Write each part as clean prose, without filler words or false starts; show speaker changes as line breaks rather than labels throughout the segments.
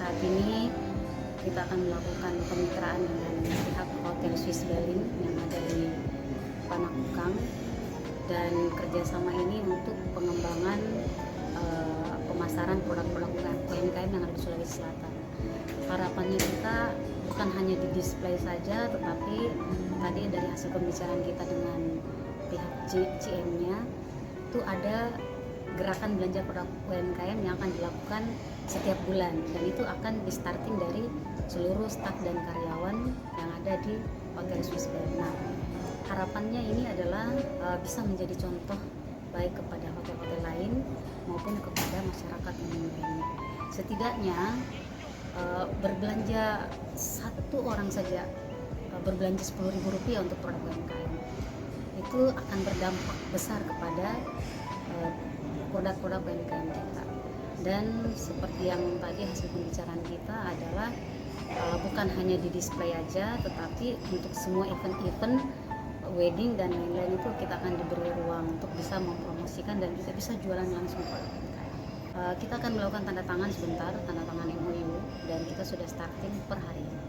saat ini kita akan melakukan kemitraan dengan pihak Hotel Swiss Berlin yang ada di Panakukang, dan kerjasama ini untuk pengembangan pemasaran produk-produk UMKM yang ada di Sulawesi Selatan. Harapannya kita bukan hanya di display saja, tetapi tadi dari hasil pembicaraan kita dengan pihak GM-nya itu ada gerakan belanja produk UMKM yang akan dilakukan setiap bulan, dan itu akan di-starting dari seluruh staf dan karyawan yang ada di Hotel Swiss Berlin. Nah, harapannya ini adalah bisa menjadi contoh baik kepada hotel-hotel lain maupun kepada masyarakat umum lainnya. Setidaknya berbelanja satu orang saja berbelanja Rp10.000 untuk produk UMKM itu akan berdampak besar kepada produk-produk UMKM kita. Dan seperti yang tadi hasil pembicaraan kita adalah bukan hanya di display aja, tetapi untuk semua event-event wedding dan lain-lain itu kita akan diberi ruang untuk bisa mempromosikan dan juga bisa jualan langsung produk UMKM. Kita akan melakukan tanda tangan sebentar, tanda tangan MOU, dan kita sudah starting per hari ini.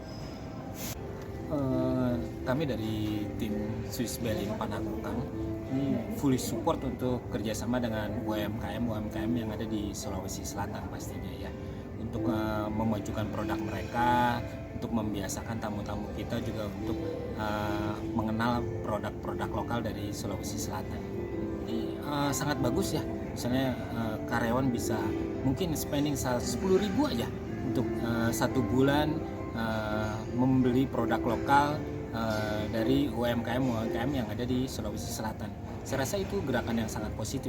Kami dari tim Swiss Berlin Panakukang ini fully support untuk kerjasama dengan UMKM yang ada di Sulawesi Selatan pastinya ya, untuk memajukan produk mereka, untuk membiasakan tamu-tamu kita juga untuk mengenal produk-produk lokal dari Sulawesi Selatan. Jadi sangat bagus ya, misalnya karyawan bisa mungkin spending 10.000 aja untuk satu bulan membeli produk lokal dari UMKM yang ada di Sulawesi Selatan. Saya rasa itu gerakan yang sangat positif.